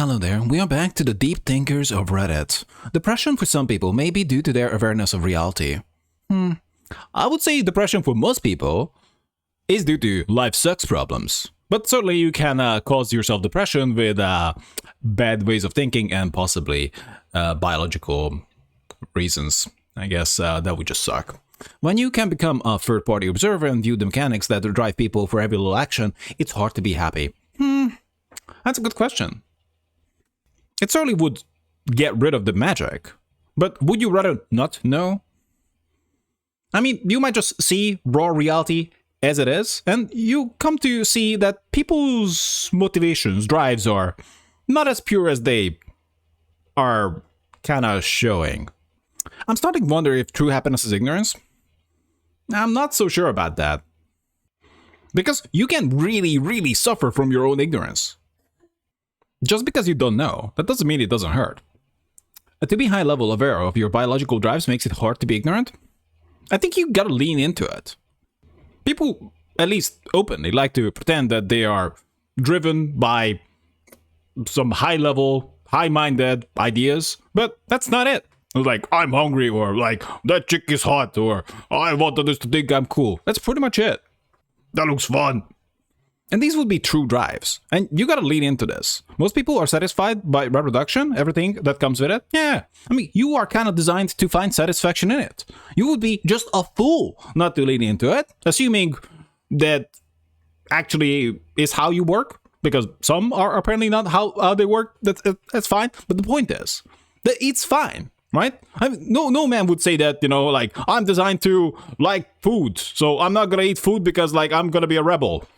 Hello there, we are back to the deep thinkers of Reddit. Depression for some people may be due to their awareness of reality. I would say depression for most people is due to life sucks problems. But certainly you can cause yourself depression with bad ways of thinking and possibly biological reasons. I guess that would just suck. When you can become a third-party observer and view the mechanics that drive people for every little action, it's hard to be happy. That's a good question. It certainly would get rid of the magic, but would you rather not know? I mean, you might just see raw reality as it is, and you come to see that people's motivations, drives are not as pure as they are kind of showing. I'm starting to wonder if true happiness is ignorance. I'm not so sure about that. Because you can really suffer from your own ignorance. Just because you don't know, that doesn't mean it doesn't hurt. To be high level aware of your biological drives makes it hard to be ignorant. I think you gotta lean into it. People, at least openly, like to pretend that they are driven by some high level, high-minded ideas, but that's not it. Like, I'm hungry, or like, that chick is hot, or I want others to think I'm cool. That's pretty much it. That looks fun. And these would be true drives. And you gotta lean into this. Most people are satisfied by reproduction, everything that comes with it. Yeah, I mean, you are kind of designed to find satisfaction in it. You would be just a fool not to lean into it, assuming that actually is how you work. Because some are apparently not how they work. That's fine. But the point is that it's fine, right? I mean, no man would say that, like, I'm designed to like food, so I'm not gonna eat food because, like, I'm gonna be a rebel.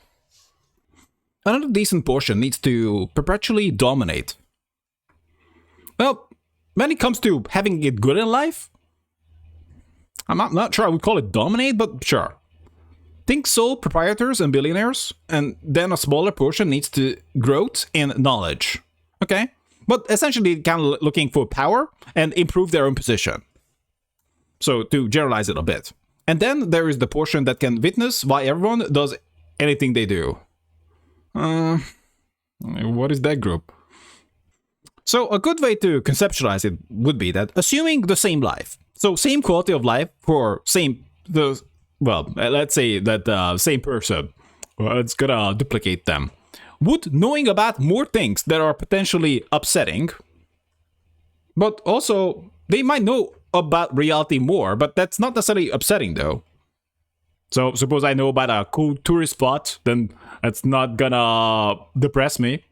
Another decent portion needs to perpetually dominate. Well, when it comes to having it good in life, I'm not sure I would call it dominate, but sure. Think sole proprietors and billionaires, and then a smaller portion needs to growth and knowledge. Okay? But essentially kind of looking for power and improve their own position. So to generalize it a bit. And then there is the portion that can witness why everyone does anything they do. What is that group? So a good way to conceptualize it would be that assuming the same life, so same quality of life for let's say that same person, it's gonna duplicate them, would knowing about more things that are potentially upsetting, but also they might know about reality more, but that's not necessarily upsetting though. So suppose I know about a cool tourist spot, then it's not gonna depress me.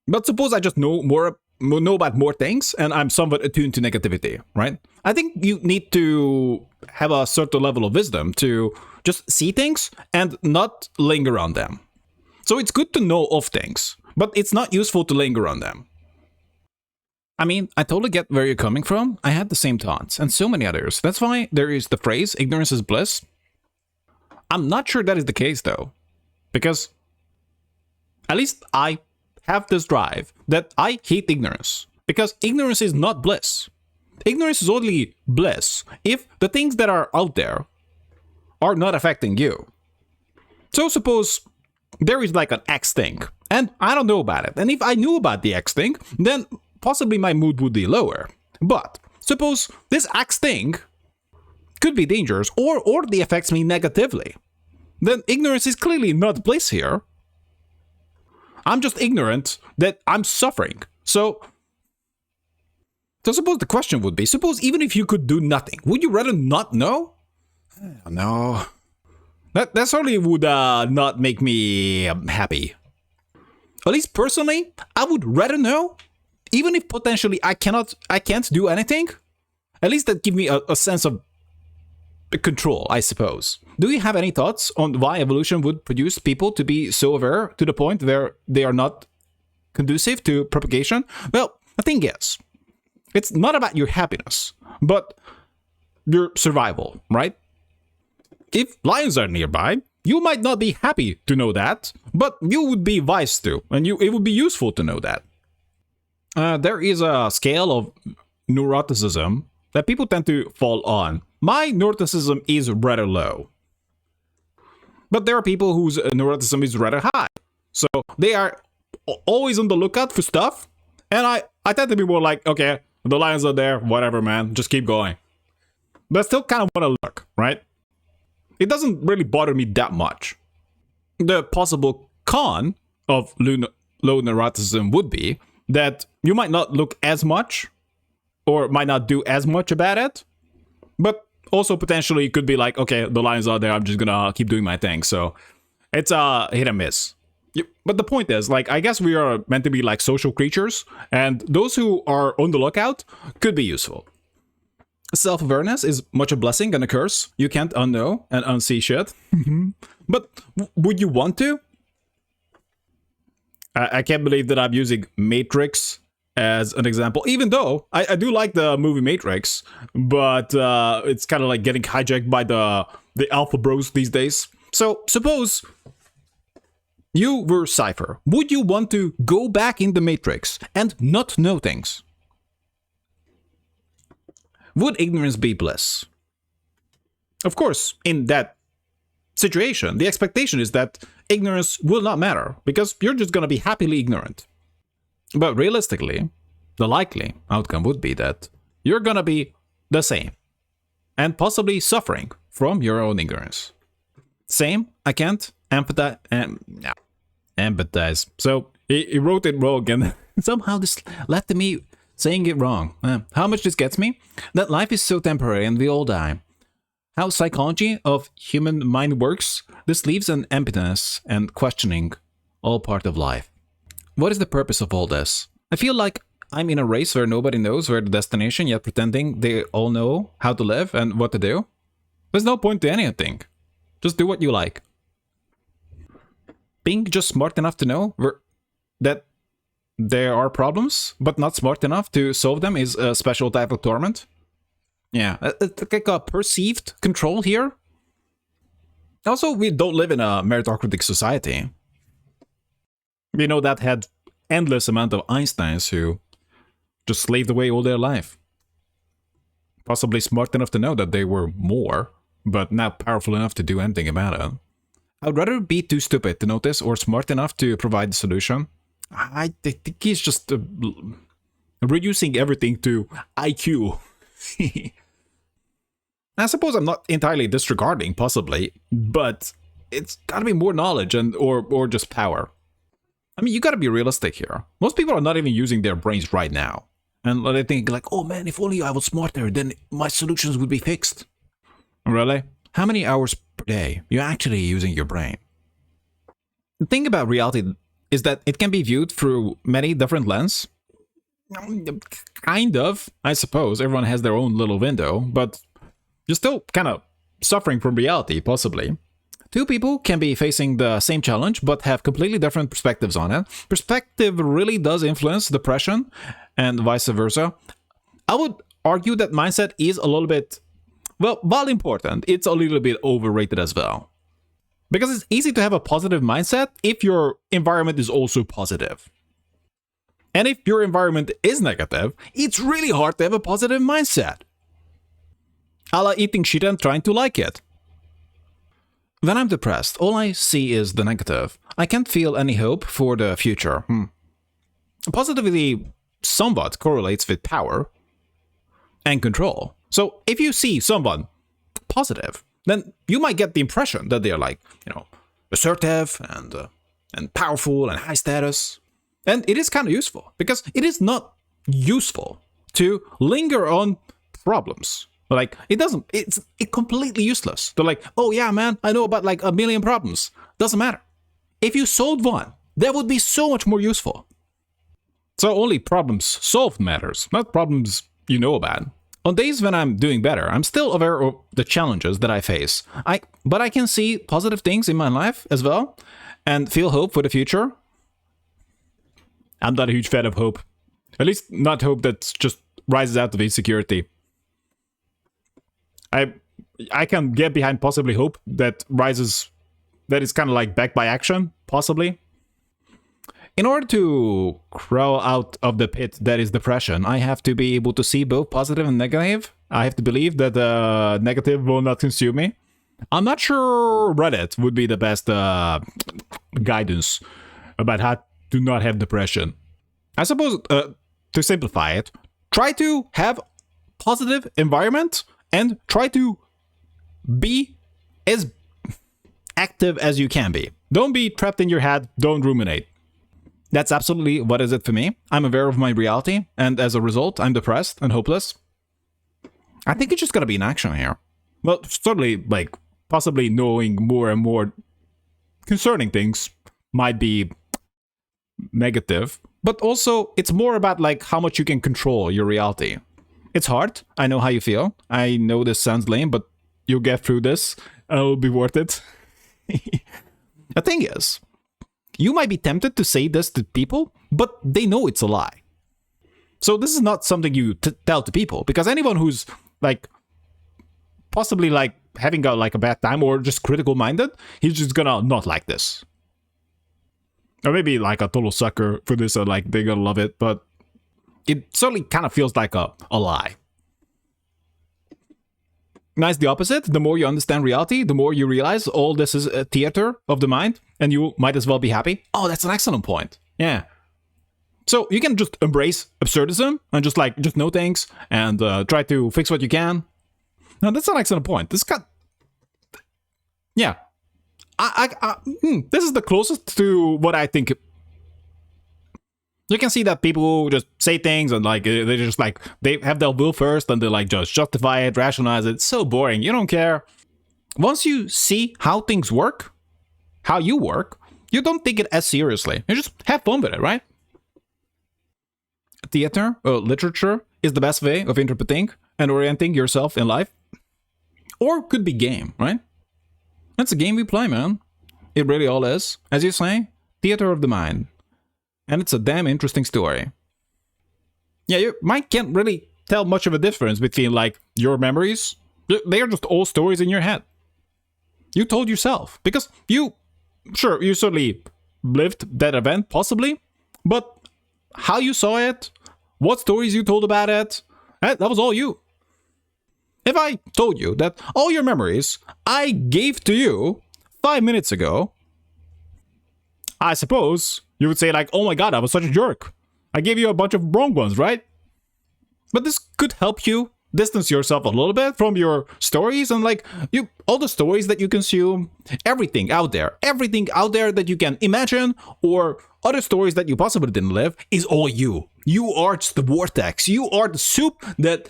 But suppose I just know about more things and I'm somewhat attuned to negativity, right? I think you need to have a certain level of wisdom to just see things and not linger on them. So it's good to know of things, but it's not useful to linger on them. I mean, I totally get where you're coming from. I had the same thoughts and so many others. That's why there is the phrase, ignorance is bliss. I'm not sure that is the case though, because at least I have this drive that I hate ignorance, because ignorance is not bliss. Ignorance is only bliss if the things that are out there are not affecting you. So suppose there is like an X thing and I don't know about it. And if I knew about the X thing, then possibly my mood would be lower. But suppose this X thing could be dangerous or they affects me negatively. Then ignorance is clearly not bliss here. I'm just ignorant that I'm suffering. So suppose the question would be, suppose even if you could do nothing, would you rather not know? No. That certainly would not make me happy. At least personally, I would rather know, even if potentially I can't do anything. At least that give me a sense of control, I suppose. Do you have any thoughts on why evolution would produce people to be so aware to the point where they are not conducive to propagation? Well, the thing is, it's not about your happiness, but your survival, right? If lions are nearby, you might not be happy to know that, but you would be wise to, and it would be useful to know that. There is a scale of neuroticism that people tend to fall on. My neuroticism is rather low. But there are people whose neuroticism is rather high. So they are always on the lookout for stuff. And I tend to be more like, okay, the lions are there, whatever, man, just keep going. But I still kind of want to look, right? It doesn't really bother me that much. The possible con of low neuroticism would be that you might not look as much or might not do as much about it. But also potentially it could be like, okay, the lions are there, I'm just gonna keep doing my thing. So it's a hit and miss. But the point is, like, I guess we are meant to be like social creatures, and those who are on the lookout could be useful. Self-awareness is much a blessing and a curse. You can't unknow and unsee shit. But would you want to? I can't believe that I'm using Matrix as an example, even though I do like the movie Matrix, but it's kind of like getting hijacked by the alpha bros these days. So suppose you were Cypher. Would you want to go back in the Matrix and not know things? Would ignorance be bliss? Of course, in that situation, the expectation is that ignorance will not matter, because you're just going to be happily ignorant. But realistically, the likely outcome would be that you're going to be the same, and possibly suffering from your own ignorance. Same, I can't empathize. Empathize. So he wrote it wrong, and somehow this led to me saying it wrong. How much this gets me? That life is so temporary and we all die. How psychology of human mind works, this leaves an emptiness and questioning, all part of life. What is the purpose of all this? I feel like I'm in a race where nobody knows where the destination, yet pretending they all know how to live and what to do. There's no point to anything. Just do what you like. Being just smart enough to know that there are problems, but not smart enough to solve them is a special type of torment. Yeah, like a perceived control here. Also, we don't live in a meritocratic society. You know, that had endless amount of Einsteins who just slaved away all their life. Possibly smart enough to know that they were more, but not powerful enough to do anything about it. I'd rather be too stupid to notice or smart enough to provide the solution. I think he's just reducing everything to IQ. I suppose I'm not entirely disregarding, possibly, but it's gotta be more knowledge and or just power. I mean, you gotta be realistic here. Most people are not even using their brains right now. And they think like, oh man, if only I was smarter, then my solutions would be fixed. Really? How many hours per day you're actually using your brain? The thing about reality is that it can be viewed through many different lenses. Kind of, I suppose. Everyone has their own little window, but you're still kind of suffering from reality, possibly. Two people can be facing the same challenge, but have completely different perspectives on it. Perspective really does influence depression, and vice versa. I would argue that mindset is a little bit, well, while important, it's a little bit overrated as well. Because it's easy to have a positive mindset if your environment is also positive. And if your environment is negative, it's really hard to have a positive mindset. A la eating shit and trying to like it. When I'm depressed, all I see is the negative. I can't feel any hope for the future. Positivity somewhat correlates with power and control. So if you see someone positive, then you might get the impression that they're like, you know, assertive and powerful and high status. And it is kind of useful, because it is not useful to linger on problems. Like, it's completely useless. They're like, oh yeah, man, I know about like a million problems. Doesn't matter. If you solved one, that would be so much more useful. So only problems solved matters, not problems you know about. On days when I'm doing better, I'm still aware of the challenges that I face. But I can see positive things in my life as well, and feel hope for the future. I'm not a huge fan of hope. At least not hope that just rises out of insecurity. I can get behind possibly hope that rises, that is kind of like backed by action, possibly. In order to crawl out of the pit that is depression, I have to be able to see both positive and negative. I have to believe that the negative will not consume me. I'm not sure Reddit would be the best guidance about how to not have depression. I suppose, to simplify it, try to have positive environment and try to be as active as you can be. Don't be trapped in your head, don't ruminate. That's absolutely what is it for me. I'm aware of my reality, and as a result, I'm depressed and hopeless. I think it's just gotta be in action here. Well, certainly, like, possibly knowing more and more concerning things might be negative, but also it's more about like how much you can control your reality. It's hard. I know how you feel. I know this sounds lame, but you'll get through this. It'll be worth it. The thing is, you might be tempted to say this to people, but they know it's a lie. So this is not something you tell to people, because anyone who's like possibly like having a bad time or just critical minded, he's just gonna not like this. Or maybe like a total sucker for this, and like they're gonna love it, but it certainly kind of feels like a lie. Nice, the opposite. The more you understand reality, the more you realize all this is a theater of the mind, and you might as well be happy. Oh, that's an excellent point. Yeah. So you can just embrace absurdism and just know things and try to fix what you can. Now that's an excellent point. This got, yeah. This is the closest to what I think. You can see that people just say things and like they just like they have their will first and they like just justify it, rationalize it. It's so boring. You don't care. Once you see how things work, how you work, you don't take it as seriously. You just have fun with it, right? Theater or literature is the best way of interpreting and orienting yourself in life. Or could be game, right? That's a game we play, man. It really all is. As you say, theater of the mind. And it's a damn interesting story. Yeah, your mind can't really tell much of a difference between, like, your memories. They are just all stories in your head. You told yourself. Because you certainly lived that event, possibly. But how you saw it, what stories you told about it, that was all you. If I told you that all your memories I gave to you 5 minutes ago, I suppose you would say like, oh my god, I was such a jerk. I gave you a bunch of wrong ones, right? But this could help you distance yourself a little bit from your stories and like all the stories that you consume, everything out there that you can imagine or other stories that you possibly didn't live is all you. You are just the vortex. You are the soup that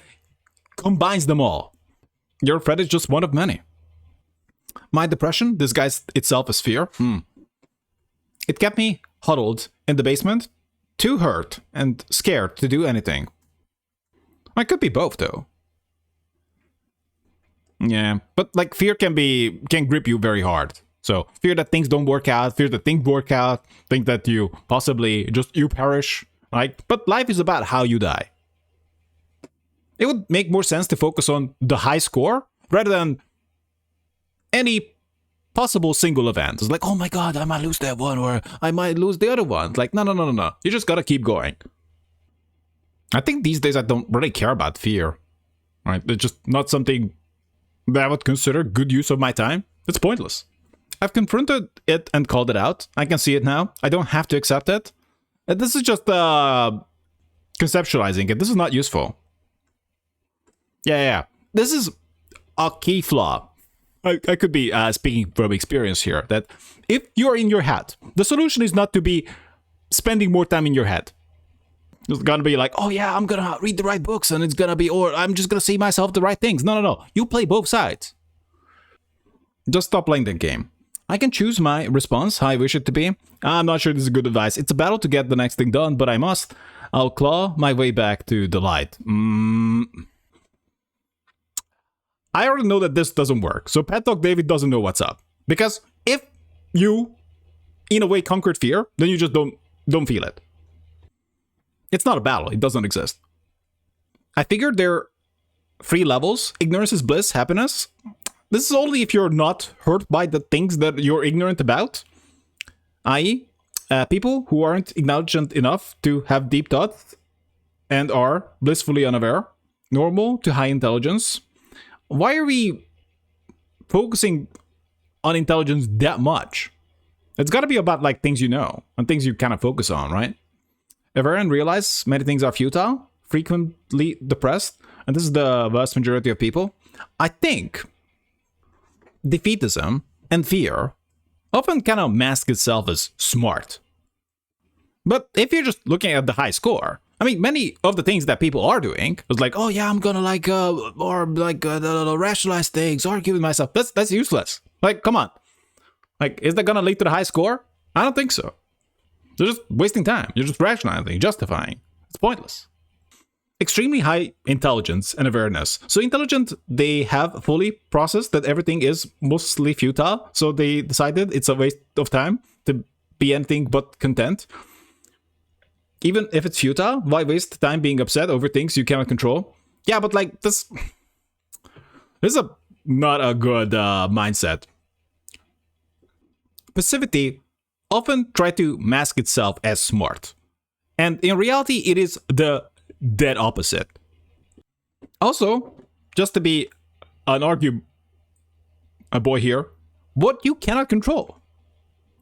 combines them all. Your threat is just one of many. My depression disguised itself as fear. It kept me huddled in the basement, too hurt and scared to do anything. I could be both, though. Yeah, but like fear can grip you very hard. So fear that things don't work out, fear that things work out, think that you possibly you perish. Right? But life is about how you die. It would make more sense to focus on the high score rather than any possible single event. It's like, oh my god, I might lose that one or I might lose the other one. Like, no. You just gotta keep going. I think these days I don't really care about fear. Right? It's just not something that I would consider good use of my time. It's pointless. I've confronted it and called it out. I can see it now. I don't have to accept it. This is just conceptualizing it. This is not useful. Yeah. This is a key flaw. I could be speaking from experience here. That if you're in your head, the solution is not to be spending more time in your head. It's gonna be like, oh yeah, I'm gonna read the right books and it's gonna be, or I'm just gonna say myself the right things. No. You play both sides. Just stop playing the game. I can choose my response, how I wish it to be. I'm not sure this is good advice. It's a battle to get the next thing done, but I must. I'll claw my way back to the light. I already know that this doesn't work, so Pet Dog David doesn't know what's up. Because if you, in a way, conquered fear, then you just don't feel it. It's not a battle. It doesn't exist. I figured there are 3 levels. Ignorance is bliss, happiness. This is only if you're not hurt by the things that you're ignorant about. I.e., people who aren't intelligent enough to have deep thoughts and are blissfully unaware. Normal to high intelligence. Why are we focusing on intelligence that much? It's got to be about like things you know and things you kind of focus on, right? Everyone realizes many things are futile, frequently depressed, and this is the vast majority of people. I think defeatism and fear often kind of mask itself as smart. But if you're just looking at the high score, I mean, many of the things that people are doing is like, oh yeah, I'm gonna rationalize things, argue with myself. That's useless. Like, come on. Like, is that gonna lead to the high score? I don't think so. You're just wasting time. You're just rationalizing, justifying. It's pointless. Extremely high intelligence and awareness. So intelligent, they have fully processed that everything is mostly futile. So they decided it's a waste of time to be anything but content. Even if it's futile, why waste time being upset over things you cannot control? Yeah, but like this is not a good mindset. Passivity often try to mask itself as smart. And in reality, it is the dead opposite. Also, just to be an a boy here, what you cannot control,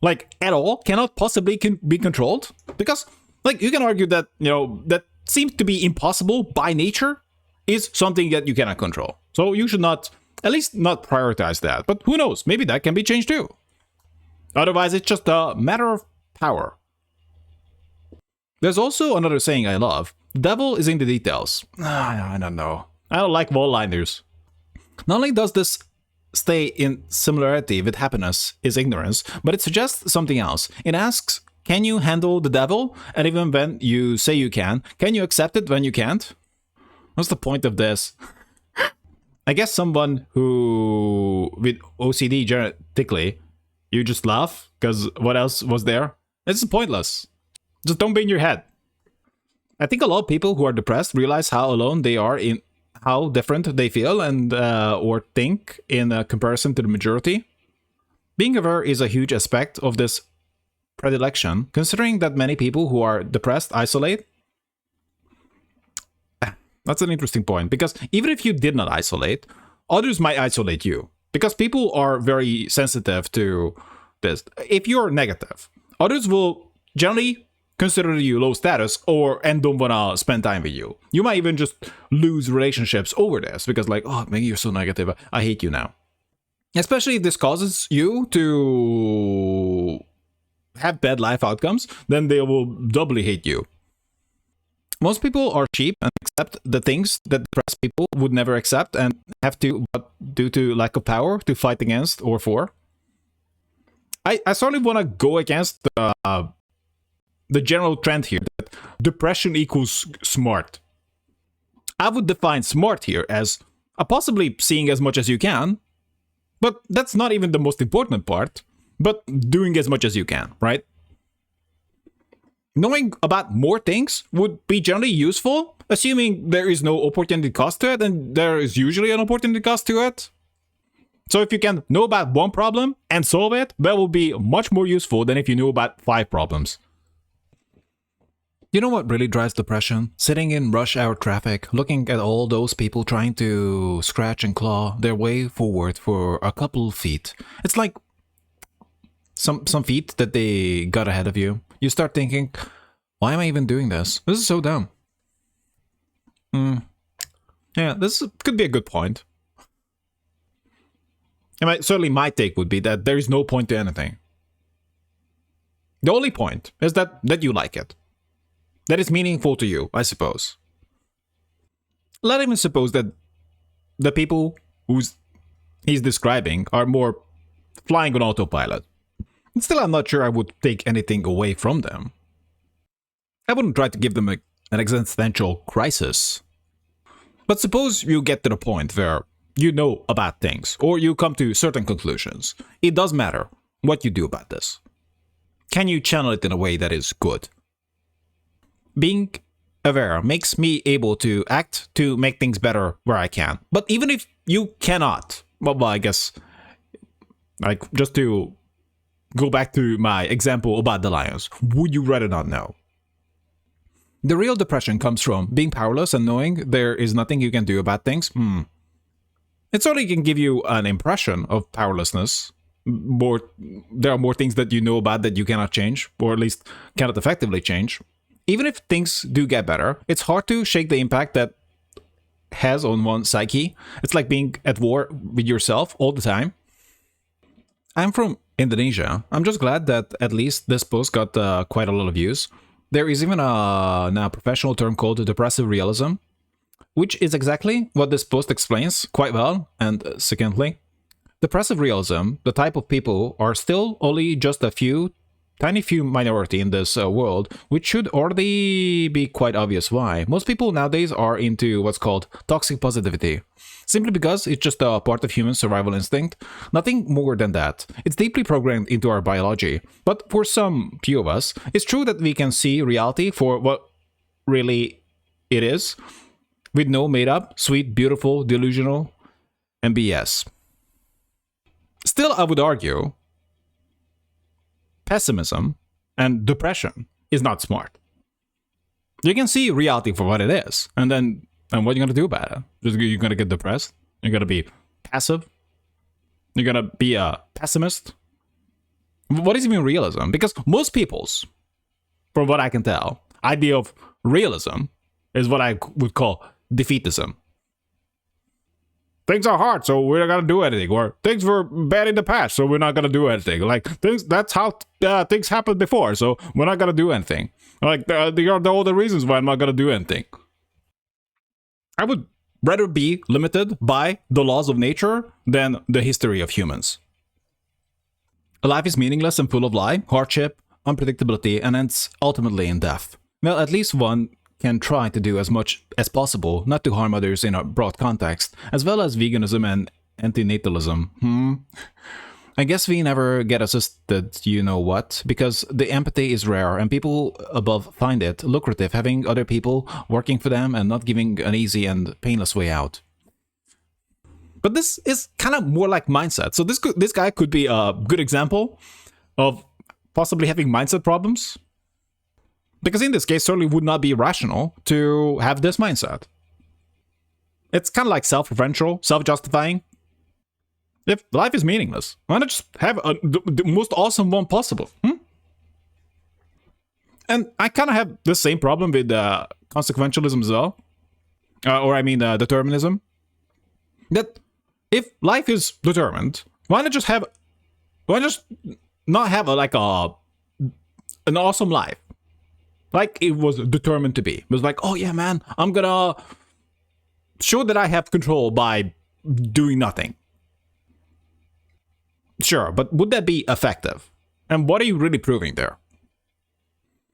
like at all, cannot possibly be controlled. Because like you can argue that, you know, that seems to be impossible by nature is something that you cannot control. So you should not, at least not prioritize that. But who knows, maybe that can be changed too. Otherwise, it's just a matter of power. There's also another saying I love. The devil is in the details. I don't know. I don't like one-liners. Not only does this stay in similarity with happiness is ignorance, but it suggests something else. It asks, can you handle the devil? And even when you say you can you accept it when you can't? What's the point of this? I guess someone who, with OCD genetically, you just laugh, because what else was there? It's pointless. Just don't be in your head. I think a lot of people who are depressed realize how alone they are in how different they feel and or think in comparison to the majority. Being aware is a huge aspect of this predilection, considering that many people who are depressed isolate. That's an interesting point, because even if you did not isolate, others might isolate you. Because people are very sensitive to this. If you're negative, others will generally consider you low status and don't wanna spend time with you. You might even just lose relationships over this because like, oh man, you're so negative, I hate you now. Especially if this causes you to have bad life outcomes, then they will doubly hate you. Most people are cheap and accept the things that depressed people would never accept and have to, but due to lack of power, to fight against or for. I certainly want to go against the general trend here that depression equals smart. I would define smart here as possibly seeing as much as you can, but that's not even the most important part, but doing as much as you can, right? Knowing about more things would be generally useful, assuming there is no opportunity cost to it, and there is usually an opportunity cost to it. So if you can know about one problem and solve it, that will be much more useful than if you knew about 5 problems. You know what really drives depression? Sitting in rush hour traffic, looking at all those people trying to scratch and claw their way forward for a couple feet. It's like some feet that they got ahead of you. You start thinking, why am I even doing this? This is so dumb. Yeah, this could be a good point. And certainly my take would be that there is no point to anything. The only point is that you like it. That is meaningful to you, I suppose. Let even suppose that the people he's describing are more flying on autopilot. Still, I'm not sure I would take anything away from them. I wouldn't try to give them an existential crisis. But suppose you get to the point where you know about things, or you come to certain conclusions. It does matter what you do about this. Can you channel it in a way that is good? Being aware makes me able to act to make things better where I can. But even if you cannot, well I guess, like, just to go back to my example about the lions, would you rather not know? The real depression comes from being powerless and knowing there is nothing you can do about things. It certainly can give you an impression of powerlessness, more there are more things that you know about that you cannot change, or at least cannot effectively change. Even if things do get better, it's hard to shake the impact that has on one's psyche. It's like being at war with yourself all the time. I'm from Indonesia. I'm just glad that at least this post got quite a lot of views. There is even a now professional term called depressive realism, which is exactly what this post explains quite well. And secondly, depressive realism, the type of people are still only just a tiny few minority in this world, which should already be quite obvious why. Most people nowadays are into what's called toxic positivity, simply because it's just a part of human survival instinct, nothing more than that. It's deeply programmed into our biology, but for some few of us, it's true that we can see reality for what really it is, with no made-up, sweet, beautiful, delusional, and BS. Still, I would argue pessimism and depression is not smart. You can see reality for what it is, and what are you going to do about it? You're going to get depressed? You're going to be passive? You're going to be a pessimist? What is even realism? Because most people's, from what I can tell, idea of realism is what I would call defeatism. Things are hard, so we're not gonna do anything. Or things were bad in the past, so we're not gonna do anything. Like that's how things happened before, so we're not gonna do anything. Like they are all the reasons why I'm not gonna do anything. I would rather be limited by the laws of nature than the history of humans. Life is meaningless and full of lie, hardship, unpredictability, and ends ultimately in death. Well, at least one can try to do as much as possible not to harm others in a broad context, as well as veganism and antinatalism. I guess we never get assisted, you know what, because the empathy is rare and people above find it lucrative having other people working for them and not giving an easy and painless way out. But this is kind of more like mindset. So this guy could be a good example of possibly having mindset problems. Because in this case, certainly would not be rational to have this mindset. It's kind of like self-referential, self-justifying. If life is meaningless, why not just have the most awesome one possible? And I kind of have the same problem with consequentialism as well. Determinism. That if life is determined, why not just not have an awesome life? Like it was determined to be. It was like, oh yeah, man, I'm gonna show that I have control by doing nothing. Sure, but would that be effective? And what are you really proving there?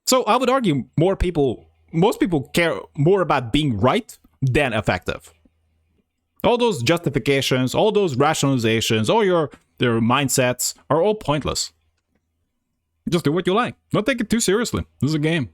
So I would argue most people care more about being right than effective. All those justifications, all those rationalizations, all their mindsets are all pointless. Just do what you like. Don't take it too seriously. This is a game.